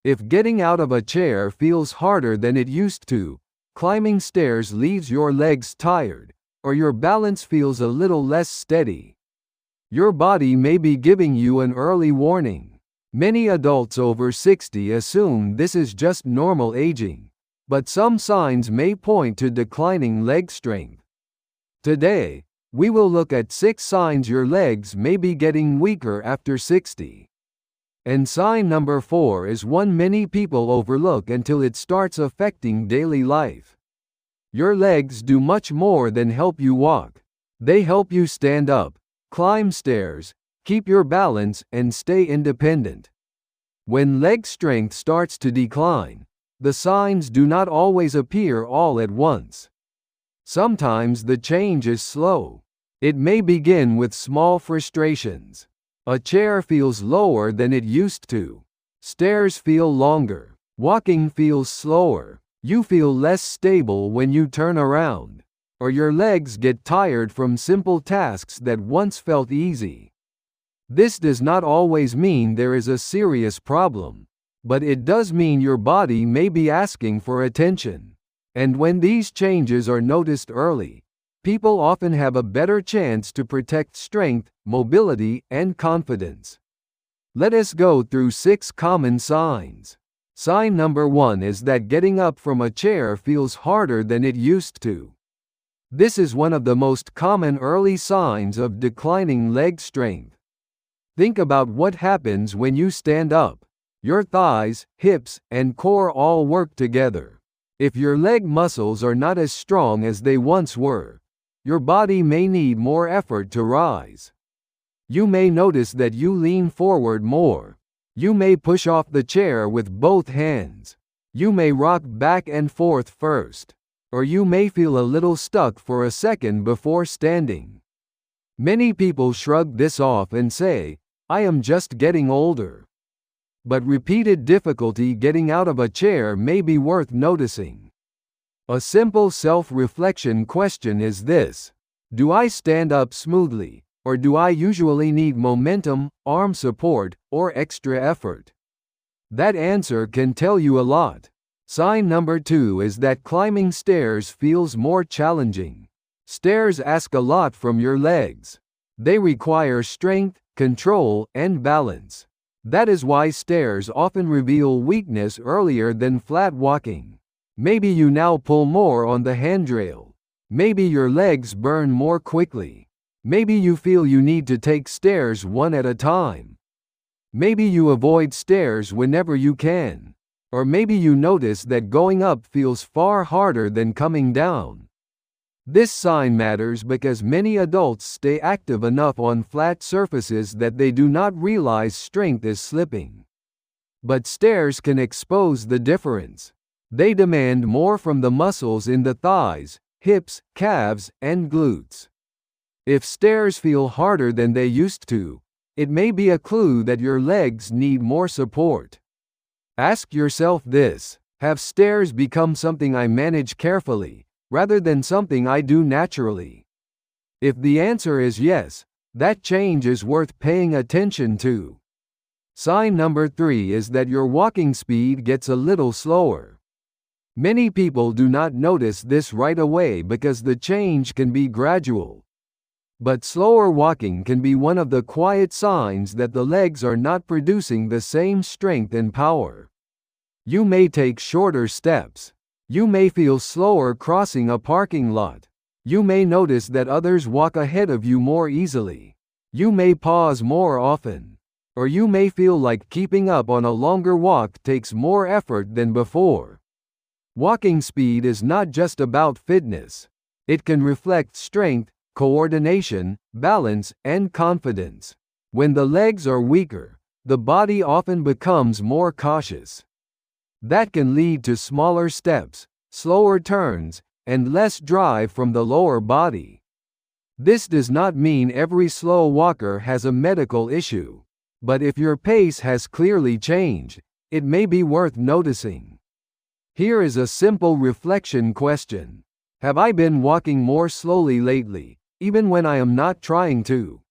If getting out of a chair feels harder than it used to, climbing stairs leaves your legs tired, or your balance feels a little less steady, your body may be giving you an early warning. Many adults over 60 assume this is just normal aging, but some signs may point to declining leg strength. Today, we will look at 6 signs your legs may be getting weaker after 60. And sign number 4 is one many people overlook until it starts affecting daily life. Your legs do much more than help you walk. They help you stand up, climb stairs, keep your balance, and stay independent. When leg strength starts to decline, the signs do not always appear all at once. Sometimes the change is slow. It may begin with small frustrations. A chair feels lower than it used to. Stairs feel longer. Walking feels slower. You feel less stable when you turn around. Or your legs get tired from simple tasks that once felt easy. This does not always mean there is a serious problem, but it does mean your body may be asking for attention. And when these changes are noticed early, people often have a better chance to protect strength, mobility, and confidence. Let us go through 6 common signs. Sign number 1 is that getting up from a chair feels harder than it used to. This is one of the most common early signs of declining leg strength. Think about what happens when you stand up. Your thighs, hips, and core all work together. If your leg muscles are not as strong as they once were, your body may need more effort to rise. You may notice that you lean forward more. You may push off the chair with both hands. You may rock back and forth first. Or you may feel a little stuck for a second before standing. Many people shrug this off and say, "I am just getting older." But repeated difficulty getting out of a chair may be worth noticing. A simple self-reflection question is this: do I stand up smoothly, or do I usually need momentum, arm support, or extra effort? That answer can tell you a lot. Sign number 2 is that climbing stairs feels more challenging. Stairs ask a lot from your legs. They require strength, control, and balance. That is why stairs often reveal weakness earlier than flat walking. Maybe you now pull more on the handrail. Maybe your legs burn more quickly. Maybe you feel you need to take stairs one at a time. Maybe you avoid stairs whenever you can. Or maybe you notice that going up feels far harder than coming down. This sign matters because many adults stay active enough on flat surfaces that they do not realize strength is slipping. But stairs can expose the difference. They demand more from the muscles in the thighs, hips, calves, and glutes. If stairs feel harder than they used to, it may be a clue that your legs need more support. Ask yourself this: have stairs become something I manage carefully, rather than something I do naturally? If the answer is yes, that change is worth paying attention to. Sign number 3 is that your walking speed gets a little slower. Many people do not notice this right away because the change can be gradual. But slower walking can be one of the quiet signs that the legs are not producing the same strength and power. You may take shorter steps. You may feel slower crossing a parking lot. You may notice that others walk ahead of you more easily. You may pause more often. Or you may feel like keeping up on a longer walk takes more effort than before. Walking speed is not just about fitness. It can reflect strength, coordination, balance, and confidence. When the legs are weaker, the body often becomes more cautious. That can lead to smaller steps, slower turns, and less drive from the lower body. This does not mean every slow walker has a medical issue. But if your pace has clearly changed, it may be worth noticing. Here is a simple reflection question: have I been walking more slowly lately, even when I am not trying to?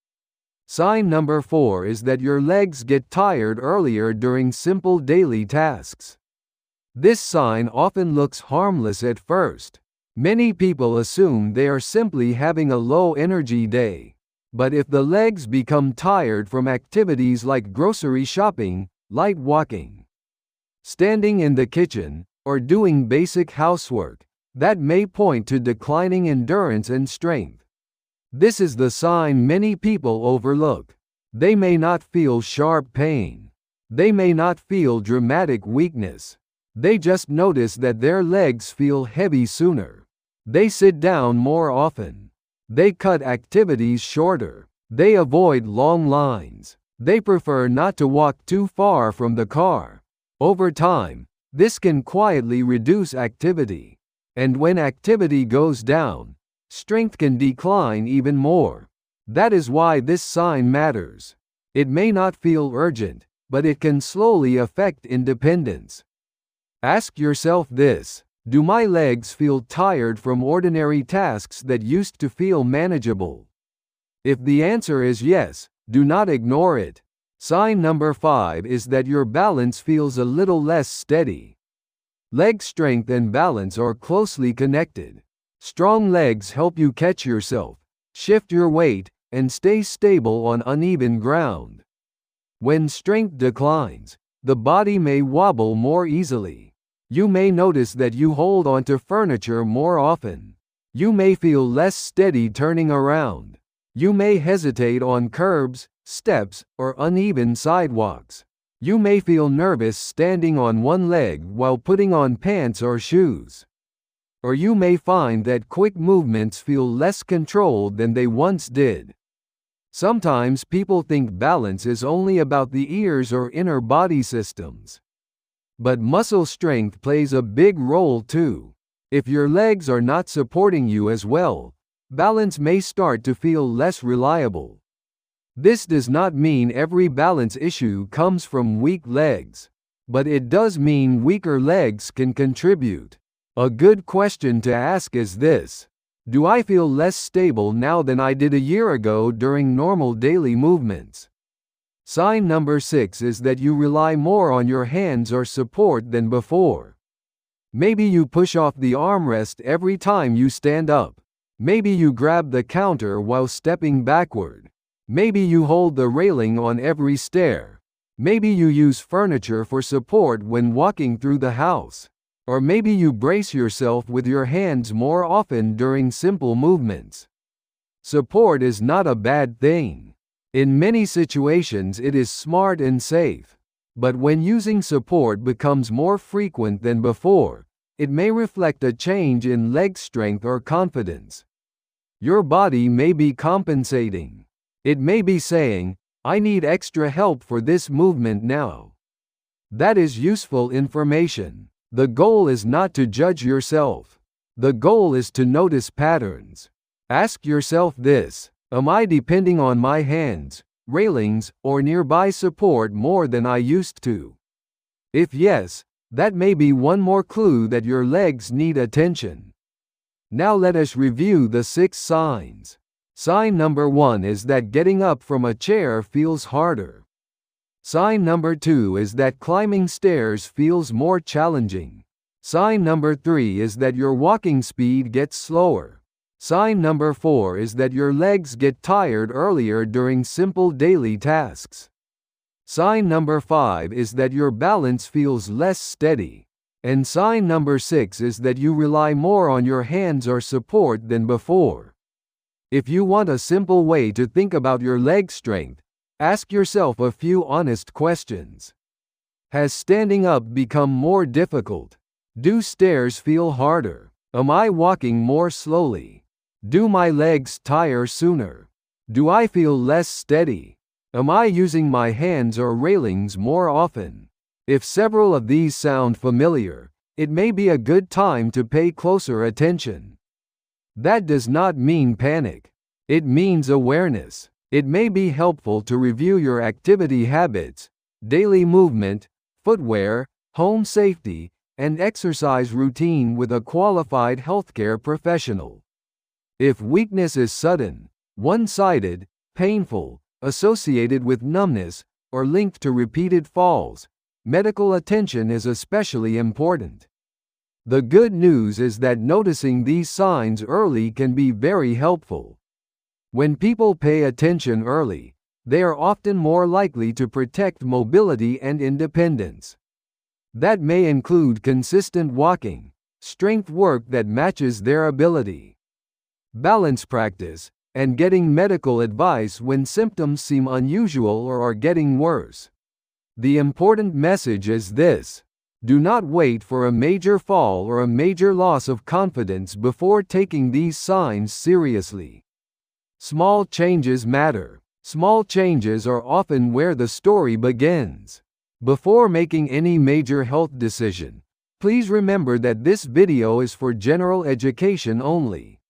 Sign number 4 is that your legs get tired earlier during simple daily tasks. This sign often looks harmless at first. Many people assume they are simply having a low-energy day. But if the legs become tired from activities like grocery shopping, light walking, standing in the kitchen, or doing basic housework, that may point to declining endurance and strength. This is the sign many people overlook. They may not feel sharp pain. They may not feel dramatic weakness. They just notice that their legs feel heavy sooner. They sit down more often. They cut activities shorter. They avoid long lines. They prefer not to walk too far from the car. Over time, this can quietly reduce activity. And when activity goes down, strength can decline even more. That is why this sign matters. It may not feel urgent, but it can slowly affect independence. Ask yourself this: do my legs feel tired from ordinary tasks that used to feel manageable? If the answer is yes, do not ignore it. Sign number 5 is that your balance feels a little less steady. Leg strength and balance are closely connected. Strong legs help you catch yourself, shift your weight, and stay stable on uneven ground. When strength declines, the body may wobble more easily. You may notice that you hold onto furniture more often. You may feel less steady turning around. You may hesitate on curbs, steps, or uneven sidewalks. You may feel nervous standing on one leg while putting on pants or shoes. Or you may find that quick movements feel less controlled than they once did. Sometimes people think balance is only about the ears or inner body systems. But muscle strength plays a big role too. If your legs are not supporting you as well, balance may start to feel less reliable. This does not mean every balance issue comes from weak legs, but it does mean weaker legs can contribute. A good question to ask is this: do I feel less stable now than I did a year ago during normal daily movements? Sign number 6 is that you rely more on your hands or support than before. Maybe you push off the armrest every time you stand up. Maybe you grab the counter while stepping backward. Maybe you hold the railing on every stair. Maybe you use furniture for support when walking through the house. Or maybe you brace yourself with your hands more often during simple movements. Support is not a bad thing. In many situations it is smart and safe. But when using support becomes more frequent than before, it may reflect a change in leg strength or confidence. Your body may be compensating. It may be saying, "I need extra help for this movement now." That is useful information. The goal is not to judge yourself. The goal is to notice patterns. Ask yourself this: am I depending on my hands, railings, or nearby support more than I used to? If yes, that may be one more clue that your legs need attention. Now let us review the 6 signs. Sign number 1 is that getting up from a chair feels harder. Sign number 2 is that climbing stairs feels more challenging. Sign number 3 is that your walking speed gets slower. Sign number 4 is that your legs get tired earlier during simple daily tasks. Sign number 5 is that your balance feels less steady. And sign number 6 is that you rely more on your hands or support than before. If you want a simple way to think about your leg strength, ask yourself a few honest questions. Has standing up become more difficult? Do stairs feel harder? Am I walking more slowly? Do my legs tire sooner? Do I feel less steady? Am I using my hands or railings more often? If several of these sound familiar, it may be a good time to pay closer attention. That does not mean panic. It means awareness. It may be helpful to review your activity habits, daily movement, footwear, home safety, and exercise routine with a qualified healthcare professional. If weakness is sudden, one-sided, painful, associated with numbness, or linked to repeated falls, medical attention is especially important. The good news is that noticing these signs early can be very helpful. When people pay attention early, they are often more likely to protect mobility and independence. That may include consistent walking, strength work that matches their ability, balance practice, and getting medical advice when symptoms seem unusual or are getting worse. The important message is this: do not wait for a major fall or a major loss of confidence before taking these signs seriously. Small changes matter. Small changes are often where the story begins. Before making any major health decision, please remember that this video is for general education only.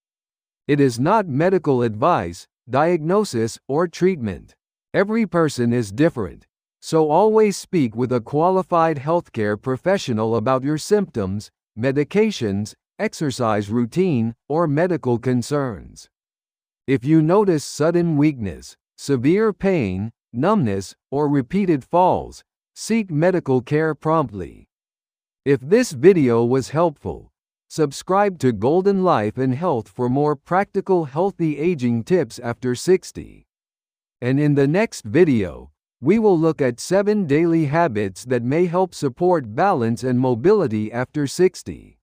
It is not medical advice, diagnosis, or treatment. Every person is different, so always speak with a qualified healthcare professional about your symptoms, medications, exercise routine, or medical concerns. If you notice sudden weakness, severe pain, numbness, or repeated falls, seek medical care promptly. If this video was helpful, subscribe to Golden Life and Health for more practical healthy aging tips after 60. And in the next video, we will look at 7 daily habits that may help support balance and mobility after 60.